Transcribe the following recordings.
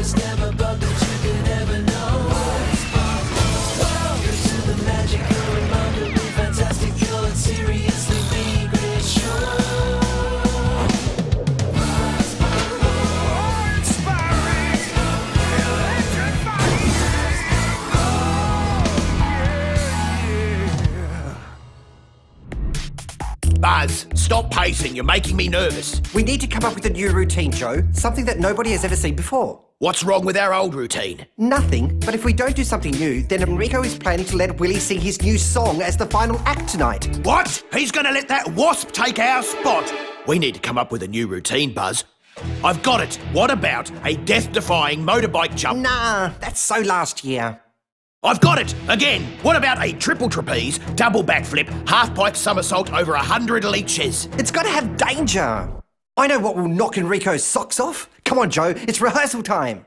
There's never bug that you could ever know. Welcome to the magical, remarkably fantastical and seriously be great show. Buzz, stop pacing. You're making me nervous. We need to come up with a new routine, Joe. Something that nobody has ever seen before. What's wrong with our old routine? Nothing, but if we don't do something new, then Enrico is planning to let Willie sing his new song as the final act tonight. What? He's gonna let that wasp take our spot? We need to come up with a new routine, Buzz. I've got it. What about a death-defying motorbike jump? Nah, that's so last year. I've got it! Again! What about a triple trapeze, double backflip, half-pipe somersault over 100 leeches? It's got to have danger. I know what will knock Enrico's socks off. Come on, Joe, it's rehearsal time.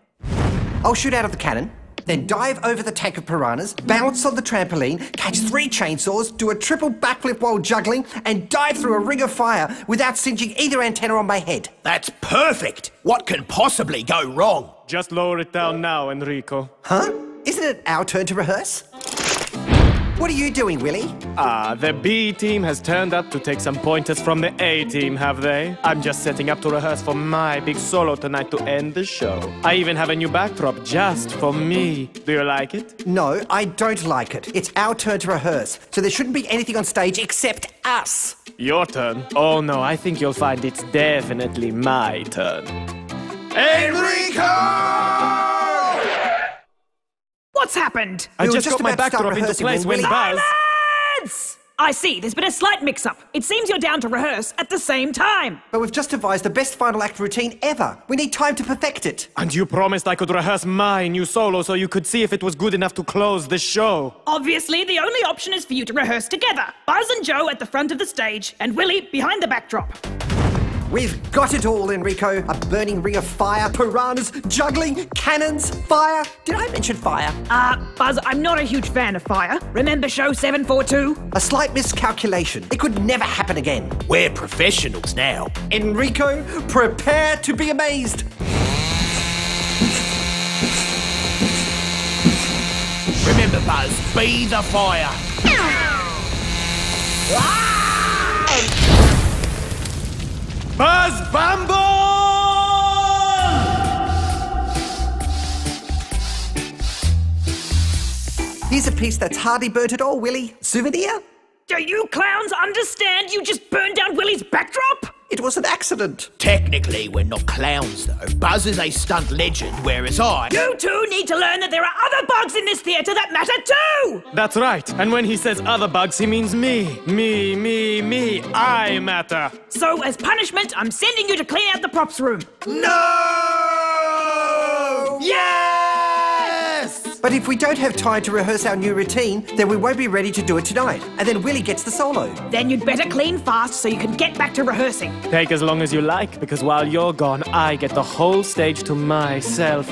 I'll shoot out of the cannon, then dive over the tank of piranhas, bounce on the trampoline, catch 3 chainsaws, do a triple backflip while juggling, and dive through a ring of fire without singeing either antenna on my head. That's perfect! What can possibly go wrong? Just lower it down now, Enrico. Huh? Isn't it our turn to rehearse? What are you doing, Willie? The B team has turned up to take some pointers from the A team, have they? I'm just setting up to rehearse for my big solo tonight to end the show. I even have a new backdrop just for me. Do you like it? No, I don't like it. It's our turn to rehearse, so there shouldn't be anything on stage except us. Your turn? Oh no, I think you'll find it's definitely my turn. Enrico! What's happened? I We were just just got my about to start backdrop into rehearsing place when when Willie- Buzz... Silence! I see, there's been a slight mix-up. It seems you're down to rehearse at the same time. But we've just devised the best final act routine ever. We need time to perfect it. And you promised I could rehearse my new solo so you could see if it was good enough to close the show. Obviously, the only option is for you to rehearse together. Buzz and Joe at the front of the stage, and Willie behind the backdrop. We've got it all, Enrico. A burning ring of fire, piranhas, juggling, cannons, fire. Did I mention fire? Buzz, I'm not a huge fan of fire. Remember show 742? A slight miscalculation. It could never happen again. We're professionals now. Enrico, prepare to be amazed. Remember, Buzz, be the fire. Buzz Bumble! Here's a piece that's hardly burnt at all, Willie. Souvenir? Do you clowns understand you just burned down Willie's backdrop? It was an accident. Technically, we're not clowns, though. Buzz is a stunt legend, whereas I... You two need to learn that there are other bugs in this theatre that matter too! That's right. And when he says other bugs, he means me. Me. I matter. So, as punishment, I'm sending you to clean out the props room. No! Yes! But if we don't have time to rehearse our new routine, then we won't be ready to do it tonight. And then Willie gets the solo. Then you'd better clean fast so you can get back to rehearsing. Take as long as you like, because while you're gone, I get the whole stage to myself.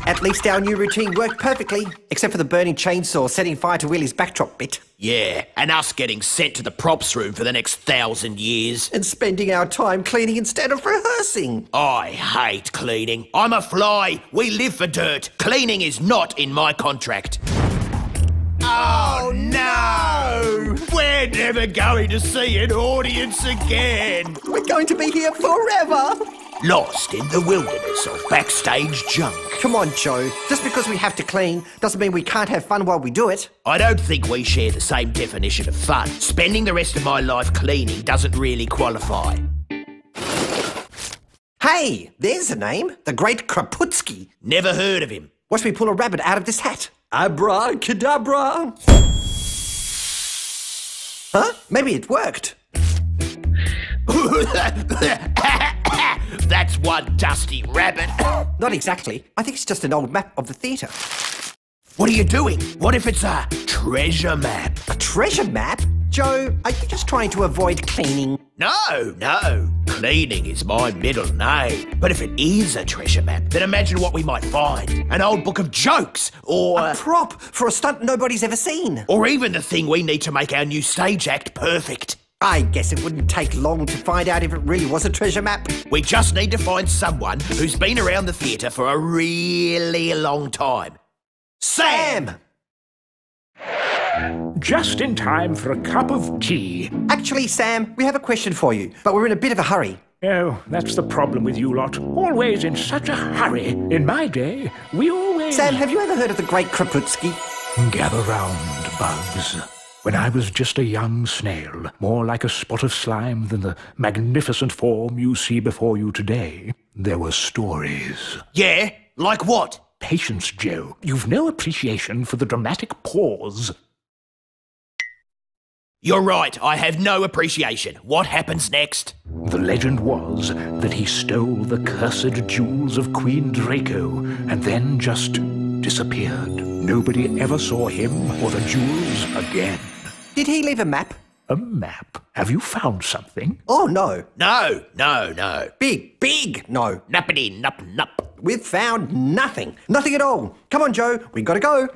At least our new routine worked perfectly, except for the burning chainsaw setting fire to Willie's backdrop bit. Yeah, and us getting sent to the props room for the next 1,000 years. And spending our time cleaning instead of rehearsing. I hate cleaning. I'm a fly. We live for dirt. Cleaning is not in my contract. Oh, no! We're never going to see an audience again. We're going to be here forever. Lost in the wilderness of backstage junk. Come on, Joe. Just because we have to clean doesn't mean we can't have fun while we do it. I don't think we share the same definition of fun. Spending the rest of my life cleaning doesn't really qualify. Hey, there's a name. The Great Kraputsky. Never heard of him. Watch me pull a rabbit out of this hat. Abracadabra. Huh? Maybe it worked. That's one dusty rabbit. Not exactly. I think it's just an old map of the theatre. What are you doing? What if it's a treasure map? A treasure map? Joe, are you just trying to avoid cleaning? No. Cleaning is my middle name. But if it is a treasure map, then imagine what we might find. An old book of jokes, or... A prop for a stunt nobody's ever seen. Or even the thing we need to make our new stage act perfect. I guess it wouldn't take long to find out if it really was a treasure map. We just need to find someone who's been around the theatre for a really long time. Sam! Just in time for a cup of tea. Actually, Sam, we have a question for you, but we're in a bit of a hurry. Oh, that's the problem with you lot. Always in such a hurry. In my day, we always... Sam, have you ever heard of the Great Kropotski? Gather round, Bugs. When I was just a young snail, more like a spot of slime than the magnificent form you see before you today, there were stories. Yeah? Like what? Patience, Joe. You've no appreciation for the dramatic pause. You're right, I have no appreciation. What happens next? The legend was that he stole the cursed jewels of Queen Draco and then just disappeared. Nobody ever saw him or the jewels again. Did he leave a map? A map? Have you found something? Oh, no. No. Big no. Nappity nup nup. We've found nothing. Nothing at all. Come on, Joe. We gotta go.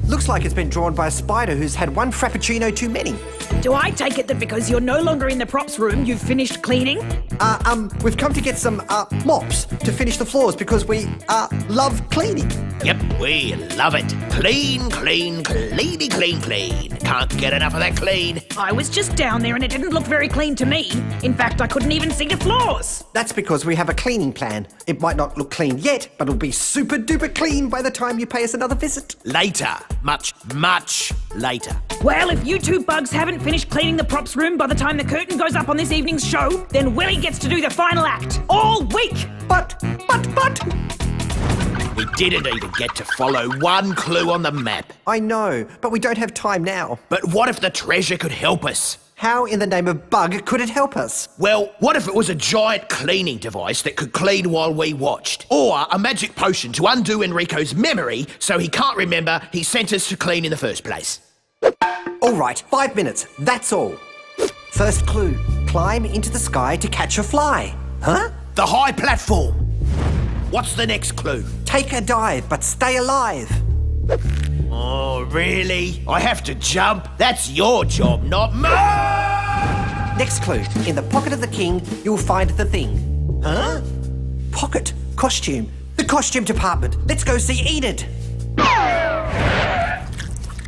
Looks like it's been drawn by a spider who's had one frappuccino too many. Do I take it that because you're no longer in the props room, you've finished cleaning? We've come to get some, mops to finish the floors because we, love cleaning. Yep, we love it. Clean, cleany, clean. Can't get enough of that clean. I was just down there and it didn't look very clean to me. In fact, I couldn't even see the floors. That's because we have a cleaning plan. It might not look clean yet, but it'll be super duper clean by the time you pay us another visit. Later. Much later. Well, if you two bugs haven't finished cleaning the props room by the time the curtain goes up on this evening's show, then Willie gets to do the final act. All week. But. We didn't even get to follow one clue on the map. I know, but we don't have time now. But what if the treasure could help us? How in the name of bug could it help us? Well, what if it was a giant cleaning device that could clean while we watched? Or a magic potion to undo Enrico's memory so he can't remember he sent us to clean in the first place? All right, 5 minutes. That's all. First clue. Climb into the sky to catch a fly. Huh? The high platform. What's the next clue? Take a dive, but stay alive. Oh, really? I have to jump? That's your job, not mine! Next clue. In the pocket of the king, you'll find the thing. Huh? Pocket. Costume. The costume department. Let's go see Enid.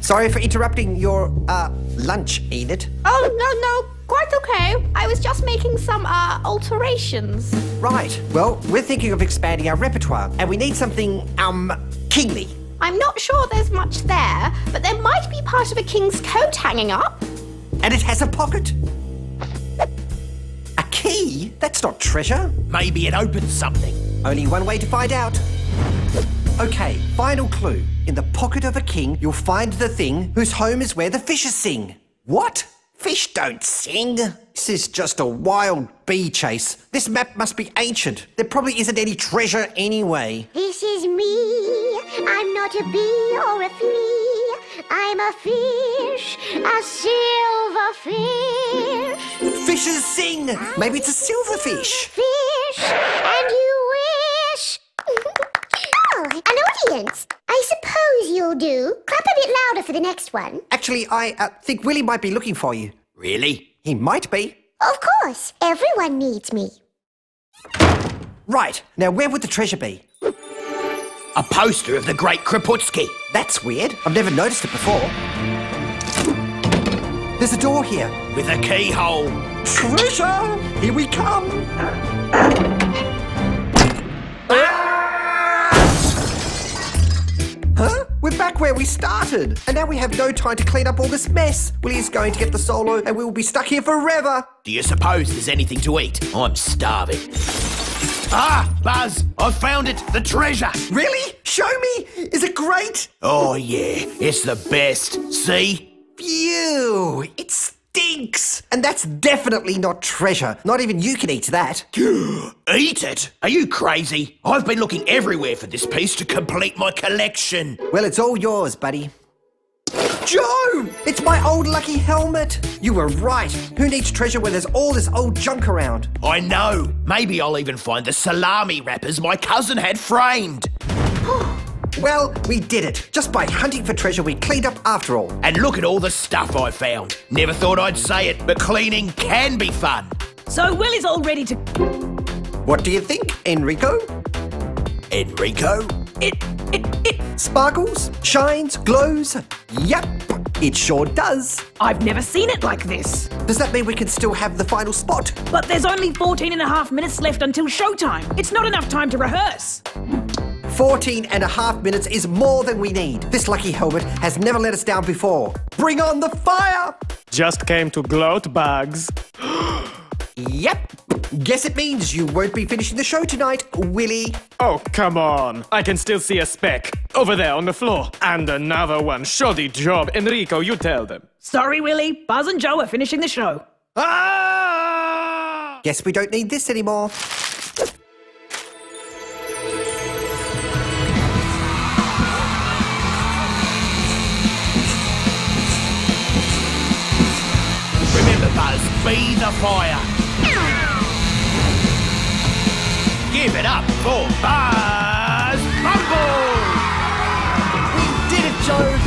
Sorry for interrupting your, lunch, Enid. Oh, no, quite okay. I was just making some, alterations. Right. Well, we're thinking of expanding our repertoire, and we need something, kingly. I'm not sure there's much there, but there might be part of a king's coat hanging up. And it has a pocket. A key? That's not treasure. Maybe it opens something. Only one way to find out. Okay, final clue. In the pocket of a king, you'll find the thing whose home is where the fishes sing. What? Fish don't sing. This is just a wild bee chase. This map must be ancient. There probably isn't any treasure anyway. This is me. I'm not a bee or a flea. I'm a fish, a silver fish. Fishes sing. Maybe it's a silverfish. Fish, and you wish. Oh, an audience. I suppose you'll do. Clap a bit louder for the next one. Actually, I think Willie might be looking for you. Really? He might be. Of course, everyone needs me. Right. Now, where would the treasure be? A poster of the Great Kropotski. That's weird. I've never noticed it before. There's a door here. With a keyhole. Treasure! Here we come! Huh? We're back where we started. And now we have no time to clean up all this mess. Willie's going to get the solo and we will be stuck here forever. Do you suppose there's anything to eat? I'm starving. Ah, Buzz, I've found it. The treasure. Really? Show me. Is it great? Oh, yeah. It's the best. See? Phew. It stinks. And that's definitely not treasure. Not even you can eat that. Eat it? Are you crazy? I've been looking everywhere for this piece to complete my collection. Well, it's all yours, buddy. Joe! It's my old lucky helmet! You were right. Who needs treasure when there's all this old junk around? I know. Maybe I'll even find the salami wrappers my cousin had framed. Well, we did it. Just by hunting for treasure, we cleaned up after all. And look at all the stuff I found. Never thought I'd say it, but cleaning can be fun. So Willie's all ready to... What do you think, Enrico? Enrico? It... Sparkles? Shines? Glows? Yep, it sure does. I've never seen it like this. Does that mean we can still have the final spot? But there's only 14 and a half minutes left until showtime. It's not enough time to rehearse. 14 and a half minutes is more than we need. This lucky helmet has never let us down before. Bring on the fire! Just came to gloat, Bugs. Yep. Guess it means you won't be finishing the show tonight, Willie. Oh, come on. I can still see a speck. Over there on the floor. And another one. Shoddy job. Enrico, you tell them. Sorry, Willie. Buzz and Joe are finishing the show. Ah! Guess we don't need this anymore. Remember, Buzz, be the fire. Give it up for Buzz Bumble! We did it, Joe!